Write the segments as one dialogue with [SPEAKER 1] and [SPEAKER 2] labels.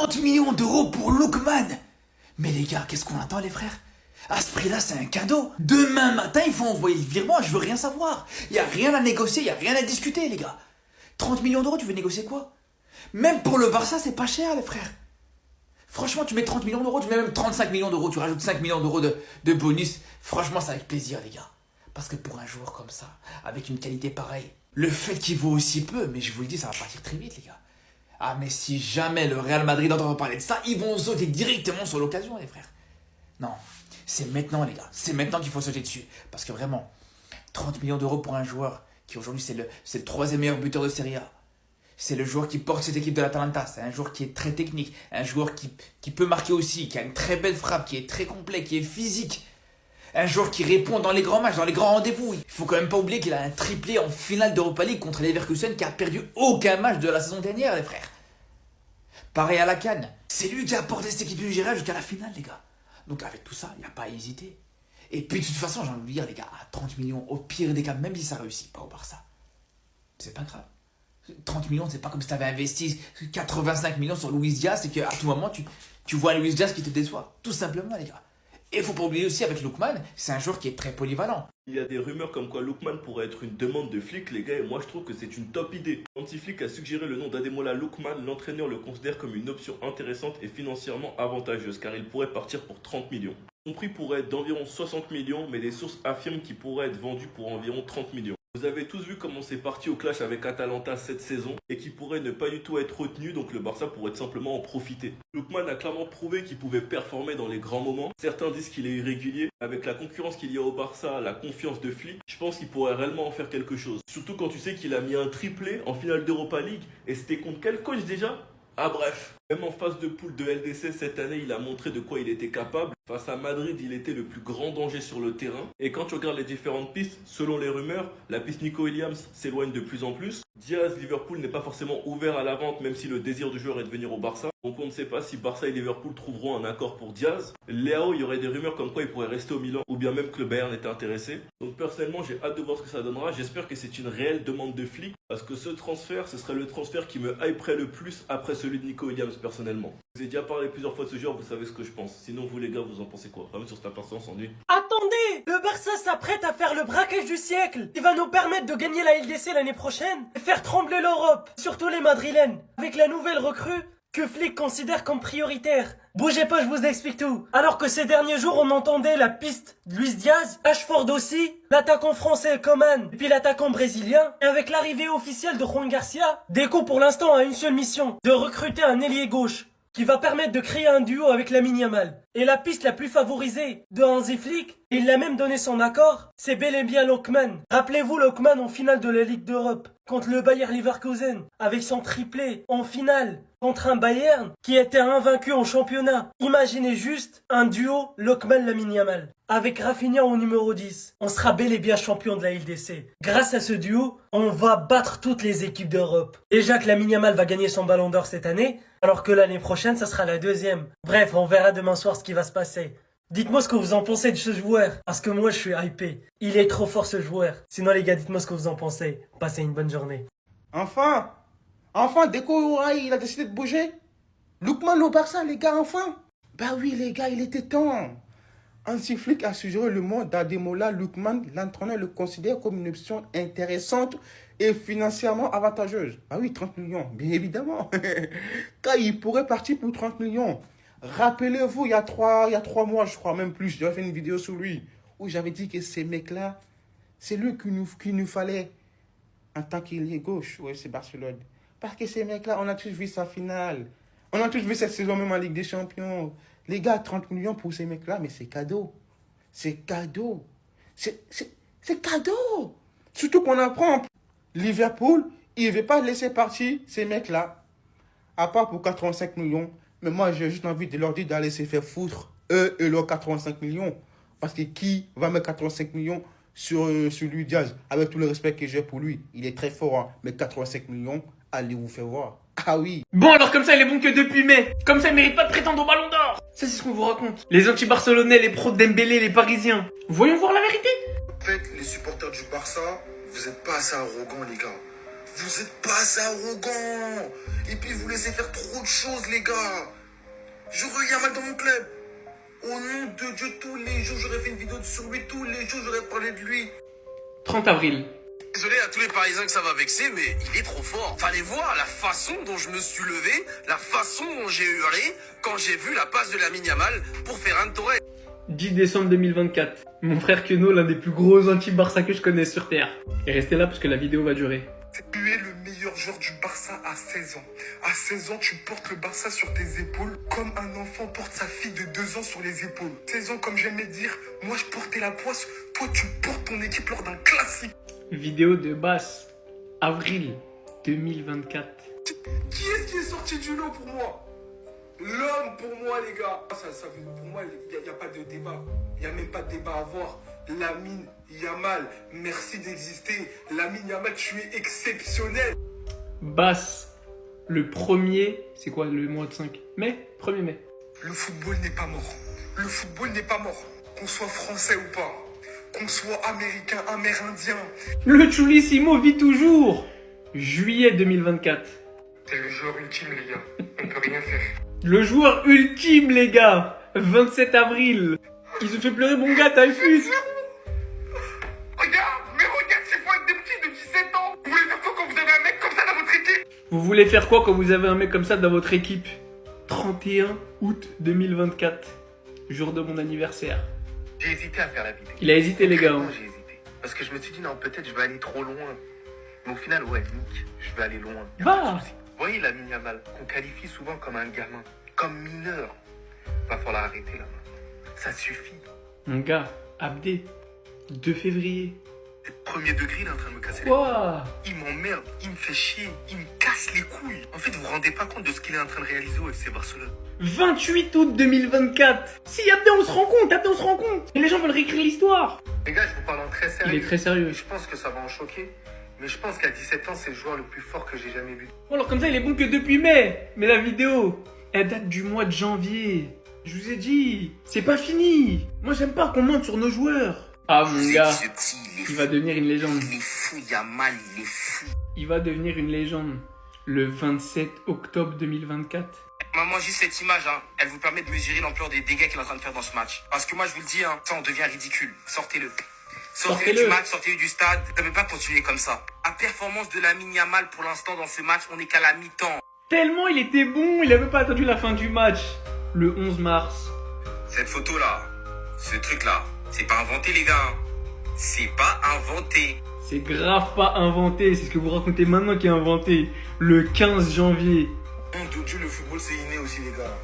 [SPEAKER 1] 30 millions d'euros pour Lookman. Mais les gars, qu'est-ce qu'on attend les frères? À ce prix-là, c'est un cadeau. Demain matin, il faut envoyer le virement, je veux rien savoir. Il y a rien à négocier, il y a rien à discuter les gars. 30 millions d'euros, tu veux négocier quoi? Même pour le Barça, c'est pas cher les frères. Franchement, tu mets 30 millions d'euros, tu mets même 35 millions d'euros, tu rajoutes 5 millions d'euros de bonus. Franchement, c'est avec plaisir les gars. Parce que pour un joueur comme ça, avec une qualité pareille, le fait qu'il vaut aussi peu, mais je vous le dis, ça va partir très vite les gars. Ah mais si jamais le Real Madrid entend parler de ça, ils vont sauter directement sur l'occasion les frères. Non, c'est maintenant les gars, c'est maintenant qu'il faut sauter dessus. Parce que vraiment, 30 millions d'euros pour un joueur qui aujourd'hui c'est le troisième meilleur buteur de Serie A. C'est le joueur qui porte cette équipe de l'Atalanta, c'est un joueur qui est très technique, un joueur qui peut marquer aussi, qui a une très belle frappe, qui est très complet, qui est physique. Un joueur qui répond dans les grands matchs, dans les grands rendez-vous. Il faut quand même pas oublier qu'il a un triplé en finale d'Europa League contre Leverkusen qui a perdu aucun match de la saison dernière, les frères. Pareil à la CAN. C'est lui qui a porté cette équipe du Nigeria jusqu'à la finale, les gars. Donc avec tout ça, il n'y a pas à hésiter. Et puis de toute façon, j'ai envie de vous dire, les gars, à 30 millions, au pire des cas, même si ça réussit pas au Barça, c'est pas grave. 30 millions, c'est pas comme si tu avais investi 85 millions sur Luis Diaz et qu'à tout moment, tu vois Luis Diaz qui te déçoit. Tout simplement, les gars. Et il faut pas oublier aussi avec Lookman, c'est un joueur qui est très polyvalent.
[SPEAKER 2] Il y a des rumeurs comme quoi Lookman pourrait être une demande de Flick, les gars, et moi je trouve que c'est une top idée. Anti-Flick a suggéré le nom d'Ademola Lookman, l'entraîneur le considère comme une option intéressante et financièrement avantageuse, car il pourrait partir pour 30 millions. Son prix pourrait être d'environ 60 millions, mais des sources affirment qu'il pourrait être vendu pour environ 30 millions. Vous avez tous vu comment c'est parti au clash avec Atalanta cette saison et qui pourrait ne pas du tout être retenu, donc le Barça pourrait tout simplement en profiter. Lookman a clairement prouvé qu'il pouvait performer dans les grands moments. Certains disent qu'il est irrégulier. Avec la concurrence qu'il y a au Barça, la confiance de Flick, je pense qu'il pourrait réellement en faire quelque chose. Surtout quand tu sais qu'il a mis un triplé en finale d'Europa League et c'était contre quel coach déjà? Ah bref, même en phase de poule de LDC cette année, il a montré de quoi il était capable. Face à Madrid, il était le plus grand danger sur le terrain. Et quand tu regardes les différentes pistes, selon les rumeurs, la piste Nico Williams s'éloigne de plus en plus. Diaz, Liverpool n'est pas forcément ouvert à la vente, même si le désir du joueur est de venir au Barça. Donc on ne sait pas si Barça et Liverpool trouveront un accord pour Diaz. Léao, il y aurait des rumeurs comme quoi il pourrait rester au Milan, ou bien même que le Bayern était intéressé. Donc personnellement, j'ai hâte de voir ce que ça donnera. J'espère que c'est une réelle demande de Flick, parce que ce transfert, ce serait le transfert qui me hyperait le plus après celui de Nico Williams personnellement. Je vous ai déjà parlé plusieurs fois de ce joueur, vous savez ce que je pense. Sinon vous les gars, vous en pensez quoi? Vraiment sur cette patience en nuit.
[SPEAKER 3] Attendez, le Barça s'apprête à faire le braquage du siècle. Il va nous permettre de gagner la LDC l'année prochaine et faire trembler l'Europe, surtout les Madrilènes, avec la nouvelle recrue que Flick considère comme prioritaire. Bougez pas, je vous explique tout. Alors que ces derniers jours, on entendait la piste de Luis Diaz, Ashford aussi, l'attaquant français Coman, et puis l'attaquant brésilien. Et avec l'arrivée officielle de Juan Garcia, Deco pour l'instant a une seule mission, de recruter un ailier gauche, qui va permettre de créer un duo avec Lamine Yamal. Et la piste la plus favorisée de Hansi Flick, et il a même donné son accord, c'est bel et bien Lookman. Rappelez-vous Lookman en finale de la Ligue d'Europe, contre le Bayer Leverkusen, avec son triplé en finale, contre un Bayern qui était invaincu en championnat. Imaginez juste un duo Lookman-Lamine Yamal. Avec Rafinha au numéro 10, on sera bel et bien champion de la LDC. Grâce à ce duo, on va battre toutes les équipes d'Europe. Déjà que Lamine Yamal va gagner son ballon d'or cette année, alors que l'année prochaine, ça sera la deuxième. Bref, on verra demain soir ce qui va se passer. Dites-moi ce que vous en pensez de ce joueur, parce que moi je suis hypé. Il est trop fort ce joueur. Sinon les gars, dites-moi ce que vous en pensez. Passez une bonne journée.
[SPEAKER 4] Enfin, Deco, il a décidé de bouger. Lookman au Barça, les gars, enfin. Bah oui, les gars, il était temps. Hansi Flick a suggéré le mot d'Ademola Lookman. L'entraîneur le considère comme une option intéressante et financièrement avantageuse. Ah oui, 30 millions, bien évidemment. Car il pourrait partir pour 30 millions. Rappelez-vous, il y a trois mois, je crois, même plus, j'avais fait une vidéo sur lui, où j'avais dit que ces mecs-là, c'est lui qu'il nous fallait en tant qu'ailier gauche. Oui, c'est Barcelone. Parce que ces mecs-là, on a tous vu sa finale. On a tous vu cette saison même en Ligue des Champions. Les gars, 30 millions pour ces mecs-là, mais c'est cadeau. C'est cadeau. C'est cadeau. Surtout qu'on apprend. Liverpool, il ne veut pas laisser partir ces mecs-là. À part pour 85 millions. Mais moi, j'ai juste envie de leur dire d'aller se faire foutre, eux et leurs 85 millions. Parce que qui va mettre 85 millions sur Luis Diaz? Avec tout le respect que j'ai pour lui. Il est très fort, hein. Mais 85 millions, allez vous faire voir. Ah oui.
[SPEAKER 5] Bon alors comme ça il est bon que depuis mai. Comme ça il mérite pas de prétendre au ballon d'or. Ça c'est ce qu'on vous raconte. Les anti-barcelonais, les pros de Dembélé, les parisiens. Voyons voir la vérité.
[SPEAKER 6] En fait, les supporters du Barça, vous êtes pas assez arrogants les gars.
[SPEAKER 4] Vous êtes pas assez arrogants. Et puis vous laissez faire trop de choses, les gars. J'aurais Yamal dans mon club. Au nom de Dieu, tous les jours, j'aurais fait une vidéo sur lui. Tous les jours, j'aurais parlé de lui.
[SPEAKER 5] 30 avril.
[SPEAKER 6] Désolé à tous les Parisiens que ça va vexer, mais il est trop fort. Fallait voir la façon dont je me suis levé, la façon dont j'ai hurlé quand j'ai vu la passe de Lamine Yamal pour Ferran Torres.
[SPEAKER 5] 10 décembre 2024. Mon frère Keno, l'un des plus gros anti-Barça que je connaisse sur Terre. Et restez là parce que la vidéo va durer.
[SPEAKER 4] Tu es le meilleur joueur du Barça à 16 ans. À 16 ans, tu portes le Barça sur tes épaules comme un enfant porte sa fille de 2 ans sur les épaules. 16 ans, comme j'aimais dire, moi je portais la poisse, toi tu portes ton équipe lors d'un classique.
[SPEAKER 5] Vidéo de Bass. Avril 2024.
[SPEAKER 4] Qui est-ce qui est sorti du lot pour moi? L'homme pour moi, les gars. Pour moi, il n'y a pas de débat. Il n'y a même pas de débat à avoir. Lamine Yamal, merci d'exister. Lamine Yamal, tu es exceptionnel.
[SPEAKER 5] Bass. Le premier, c'est quoi le mois de 5 mai? 1er mai.
[SPEAKER 4] Le football n'est pas mort. Le football n'est pas mort. Qu'on soit français ou pas. Qu'on soit américain, amérindien.
[SPEAKER 5] Le Chulissimo vit toujours. Juillet 2024.
[SPEAKER 4] C'est le joueur ultime, les gars. On peut rien faire.
[SPEAKER 5] Le joueur ultime, les gars. 27 avril. Il se fait pleurer, mon gars, t'as le fut.
[SPEAKER 4] Regarde, c'est pas des petits de 17 ans. Vous voulez faire quoi quand vous avez un mec comme ça dans votre équipe?
[SPEAKER 5] Vous voulez faire quoi quand vous avez un mec comme ça dans votre équipe? 31 août 2024. Jour de mon anniversaire.
[SPEAKER 7] J'ai hésité à faire la vidéo.
[SPEAKER 5] Il a hésité, les gars. hein.
[SPEAKER 7] J'ai hésité. Parce que je me suis dit, non, peut-être je vais aller trop loin. Mais au final, ouais, Nick, je vais aller loin. Y a
[SPEAKER 5] Va.
[SPEAKER 7] pas de souci. Vous voyez Lamine Yamal, qu'on qualifie souvent comme un gamin, comme mineur. Va falloir arrêter là maintenant. Ça suffit.
[SPEAKER 5] Mon gars, Abdé. 2 février.
[SPEAKER 7] Premier degré, il est en train de me casser les
[SPEAKER 5] Quoi?
[SPEAKER 7] Il m'emmerde, il me fait chier, il me casse les couilles. En fait, vous vous rendez pas compte de ce qu'il est en train de réaliser au FC Barcelone.
[SPEAKER 5] 28 août 2024. Si, Abdé, on se rend compte, Abdé, on se rend compte. Et les gens veulent réécrire l'histoire.
[SPEAKER 7] Les gars, je vous parle en très sérieux.
[SPEAKER 5] Il est très sérieux.
[SPEAKER 7] Je pense que ça va en choquer. Mais je pense qu'à 17 ans, c'est le joueur le plus fort que j'ai jamais vu.
[SPEAKER 5] Bon, alors comme ça, il est bon que depuis mai. Mais la vidéo, elle date du mois de janvier. Je vous ai dit, c'est pas fini. Moi, j'aime pas qu'on monte sur nos joueurs. Ah, mon gars, il va devenir une légende.
[SPEAKER 6] Il est fou, Yamal, il est fou.
[SPEAKER 5] Il va devenir une légende. Le 27 octobre 2024.
[SPEAKER 6] Maman, juste cette image, hein, elle vous permet de mesurer l'ampleur des dégâts qu'il est en train de faire dans ce match. Parce que moi, je vous le dis, hein, ça, on devient ridicule. Sortez-le. Sortez-le du match, sortez-le du stade. Ça ne peut pas continuer comme ça. La performance de Lamine Yamal, pour l'instant, dans ce match, on n'est qu'à la mi-temps.
[SPEAKER 5] Tellement il était bon, il avait pas attendu la fin du match. Le 11 mars.
[SPEAKER 6] Cette photo-là, ce truc-là, c'est pas inventé, les gars. C'est pas inventé.
[SPEAKER 5] C'est grave pas inventé, c'est ce que vous racontez maintenant qui est inventé. Le 15 janvier.
[SPEAKER 4] Au nom de Dieu, le football, c'est inné aussi, les gars.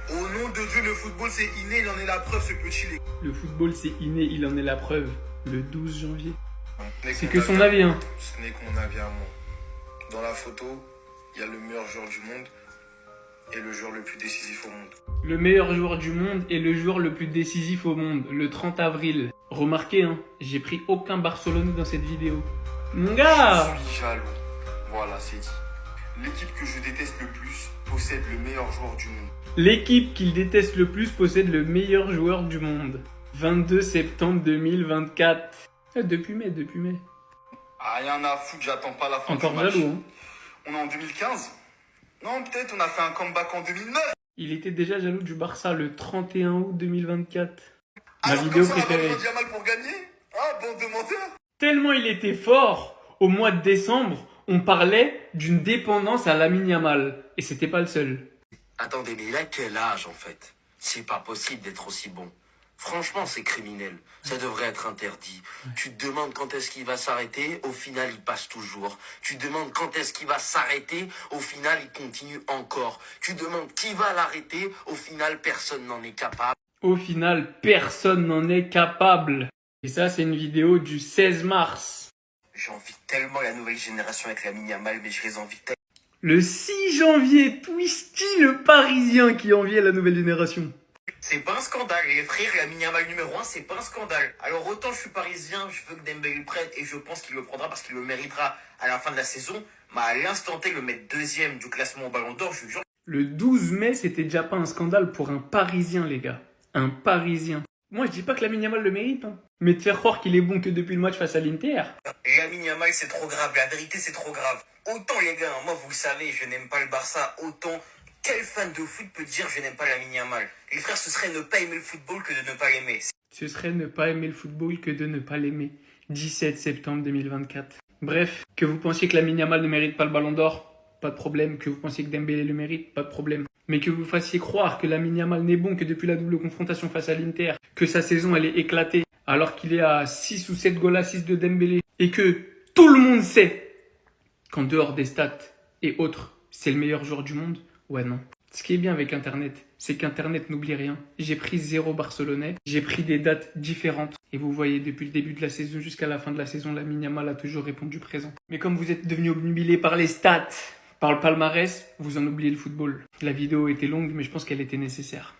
[SPEAKER 4] Au nom de Dieu, le football, c'est inné. Il en est la preuve, ce petit, les gars.
[SPEAKER 5] Le football c'est inné, il en est la preuve. Le 12 janvier. C'est que son avis, hein.
[SPEAKER 4] Ce n'est que mon avis à moi. Dans la photo, il y a le meilleur joueur du monde et le joueur le plus décisif au monde.
[SPEAKER 5] Le meilleur joueur du monde et le joueur le plus décisif au monde, le 30 avril. Remarquez, hein, j'ai pris aucun Barcelonais dans cette vidéo. Mon gars!
[SPEAKER 4] Je suis jaloux. Voilà, c'est dit. L'équipe que je déteste le plus possède le meilleur joueur du monde.
[SPEAKER 5] L'équipe qu'il déteste le plus possède le meilleur joueur du monde. 22 septembre 2024. Depuis mai.
[SPEAKER 4] Ah, rien à foutre, j'attends pas la fin
[SPEAKER 5] Encore
[SPEAKER 4] du match.
[SPEAKER 5] jaloux, hein.
[SPEAKER 4] On est en 2015? Non, peut-être on a fait un comeback en 2009.
[SPEAKER 5] Il était déjà jaloux du Barça le 31 août 2024. Ma
[SPEAKER 4] Alors
[SPEAKER 5] vidéo
[SPEAKER 4] comme ça, on a
[SPEAKER 5] préférée.
[SPEAKER 4] besoin de Yamal pour gagner? Ah, bande de menteurs.
[SPEAKER 5] Tellement il était fort, au mois de décembre, on parlait d'une dépendance à Lamine Yamal. Et c'était pas le seul.
[SPEAKER 6] Attendez, mais il a quel âge, en fait? C'est pas possible d'être aussi bon. Franchement, c'est criminel. Ça devrait être interdit. Tu te demandes quand est-ce qu'il va s'arrêter, au final, il passe toujours. Tu te demandes quand est-ce qu'il va s'arrêter, au final, il continue encore. Tu te demandes qui va l'arrêter, au final, personne n'en est capable.
[SPEAKER 5] Au final, personne n'en est capable. Et ça, c'est une vidéo du 16 mars.
[SPEAKER 6] J'envie tellement la nouvelle génération avec Lamine Yamal, mais je les envie tellement.
[SPEAKER 5] Le 6 janvier, Twisty le Parisien qui enviait la nouvelle génération.
[SPEAKER 6] C'est pas un scandale, les frères, Lamine Yamal numéro 1, c'est pas un scandale. Alors autant je suis parisien, je veux que Dembélé le prenne et je pense qu'il le prendra parce qu'il le méritera à la fin de la saison. Mais à l'instant T, le mettre deuxième du classement au Ballon d'Or, je jure.
[SPEAKER 5] Le 12 mai, c'était déjà pas un scandale pour un Parisien, les gars. Un Parisien. Moi, je dis pas que Lamine Yamal le mérite, hein. Mais de faire croire qu'il est bon que depuis le match face à l'Inter.
[SPEAKER 6] Lamine Yamal, c'est trop grave. La vérité, c'est trop grave. Autant, les gars, moi, vous le savez, je n'aime pas le Barça. Autant, quel fan de foot peut dire je n'aime pas Lamine Yamal? Les frères, ce serait ne pas aimer le football que de ne pas l'aimer.
[SPEAKER 5] Ce serait ne pas aimer le football que de ne pas l'aimer. 17 septembre 2024. Bref, que vous pensiez que Lamine Yamal ne mérite pas le ballon d'or, pas de problème. Que vous pensiez que Dembélé le mérite, pas de problème. Mais que vous fassiez croire que Lamine Yamal n'est bon que depuis la double confrontation face à l'Inter, que sa saison elle est éclatée, alors qu'il est à 6 ou 7 goals assists de Dembélé, et que tout le monde sait qu'en dehors des stats et autres, c'est le meilleur joueur du monde, ouais non. Ce qui est bien avec Internet, c'est qu'Internet n'oublie rien. J'ai pris 0 Barcelonais, j'ai pris des dates différentes. Et vous voyez, depuis le début de la saison jusqu'à la fin de la saison, Lamine Yamal a toujours répondu présent. Mais comme vous êtes devenu obnubilé par les stats, par le palmarès, vous en oubliez le football. La vidéo était longue, mais je pense qu'elle était nécessaire.